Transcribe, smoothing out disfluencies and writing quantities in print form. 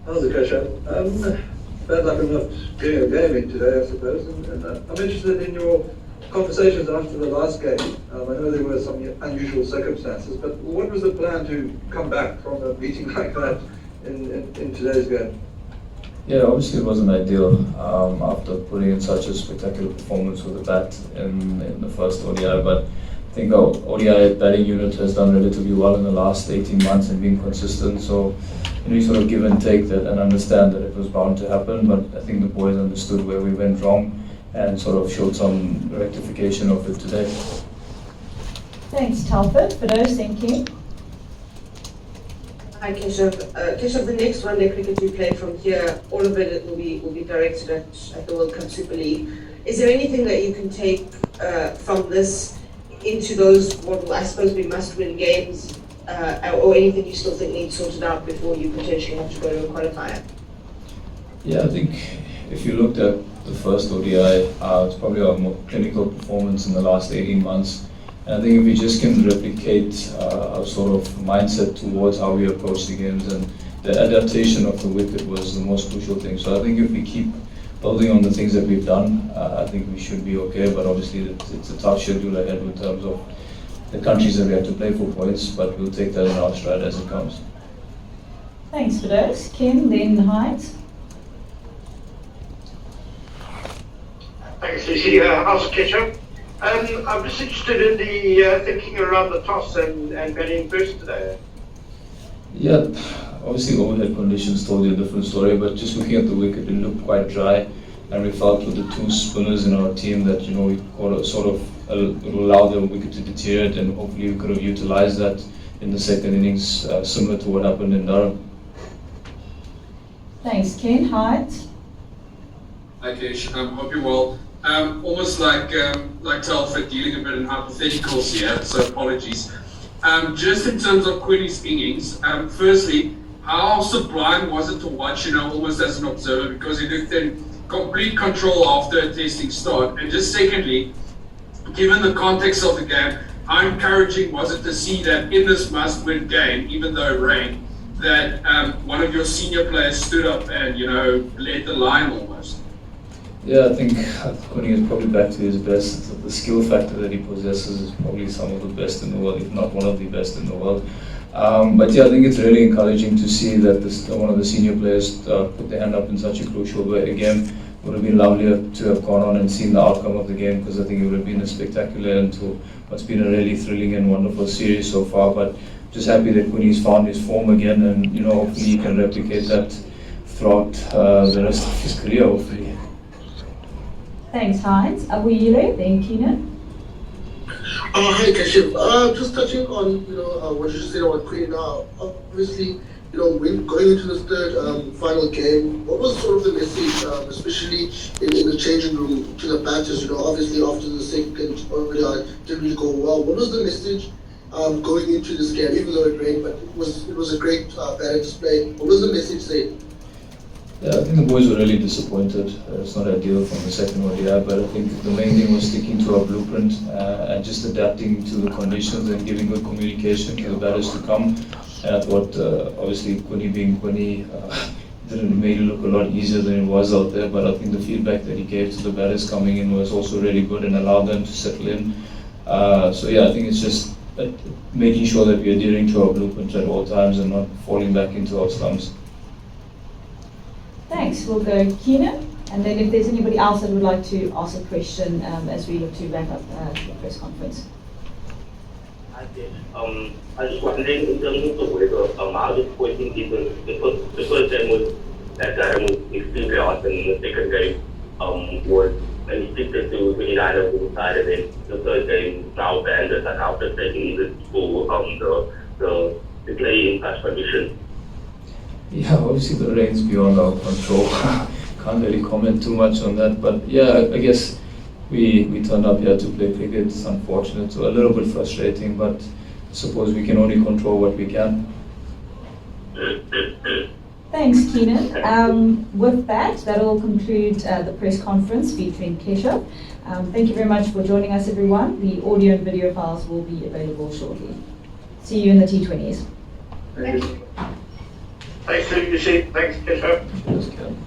How's it, Keshav? Bad luck of not getting a game in today, I suppose. I'm interested in your conversations after the last game. I know there were some unusual circumstances, but what was the plan to come back from a meeting like that in today's game? Yeah, obviously it wasn't ideal after putting in such a spectacular performance with the bat in the first ODI, but I think our ODI batting unit has done relatively well in the last 18 months and been consistent, so we sort of give and take that and understand that it was bound to happen, but I think the boys understood where we went wrong and sort of showed some rectification of it today. Thanks, Telford. For those, thank you. Hi Keshav. Keshav, the next one day cricket you play from here, all of it will be directed at the World Cup Super League. Is there anything that you can take from this into those what will, I suppose, be must-win games, or anything you still think needs sorted out before you potentially have to go to a qualifier? Yeah, I think if you looked at the first ODI, it's probably our more clinical performance in the last 18 months. And I think if we just can replicate our sort of mindset towards how we approach the games, and the adaptation of the wicket was the most crucial thing. So I think if we keep building on the things that we've done, I think we should be okay. But obviously it's a tough schedule ahead in terms of the countries that we have to play for points, but we'll take that in our stride as it comes. Thanks for those. Kim, then Heinz. Thanks, Lucy. How's Keshav? I'm just interested in the thinking around the toss and batting first today. Yeah, obviously overhead conditions told you a different story, but just looking at the wicket, it looked quite dry, and we felt with the two spinners in our team that we sort of allow the wicket to deteriorate, and hopefully we could have utilised that in the second innings, similar to what happened in Durham. Thanks, Ken. Heinz. Hi Kesh, hope you're well. Almost like Telford, dealing a bit in hypotheticals here, so apologies. Just in terms of Quinny's innings, firstly, how sublime was it to watch, almost as an observer, because he looked in complete control after a testing start. And just secondly, given the context of the game, how encouraging was it to see that in this must-win game, even though it rained, that one of your senior players stood up and, led the line almost? Yeah, I think Quinny is probably back to his best. The skill factor that he possesses is probably some of the best in the world, if not one of the best in the world. But yeah, I think it's really encouraging to see that one of the senior players put their hand up in such a crucial way. Again, would have been lovely to have gone on and seen the outcome of the game, because I think it would have been a spectacular end to what's been a really thrilling and wonderful series so far. But just happy that Quinny's found his form again, and hopefully he can replicate that throughout the rest of his career, hopefully. Thanks, Heinz. Awile, then Keenan. Hi, Keshav. Just touching on what you just said about Queen now. Obviously, when going into this third final game, what was sort of the message, especially in the changing room to the batters? Obviously after the second ODI didn't really go well. What was the message going into this game? Even though it rained, but it was a great batting display. What was the message there? Yeah, I think the boys were really disappointed. It's not ideal from the second ODI, but I think the main thing was sticking to our blueprint and just adapting to the conditions and giving good communication to the batters to come. And I thought, obviously, Quinny being Quinny, didn't make it look a lot easier than it was out there, but I think the feedback that he gave to the batters coming in was also really good and allowed them to settle in. So yeah, I think it's just making sure that we're adhering to our blueprint at all times and not falling back into our slumps. Thanks. We'll go Keenan, and then if there's anybody else that would like to ask a question as we look to wrap up the press conference. I was just wondering, in terms of the weather, how disappointing is the first game was that Durham was extremely hot, and the second game was restricted to 29 overs inside, and then the third game now banned as an outlet taking it for the play in such conditions. Yeah, obviously the rain's beyond our control. Can't really comment too much on that, but yeah, I guess we turned up here to play cricket. It's unfortunate, so a little bit frustrating, but I suppose we can only control what we can. Thanks, Keenan. With that'll conclude the press conference featuring Keshav. Thank you very much for joining us, everyone. The audio and video files will be available shortly. See you in the T20s. Thank you. Thanks, Lucy. Thanks, Keshav. Cheers, Ken.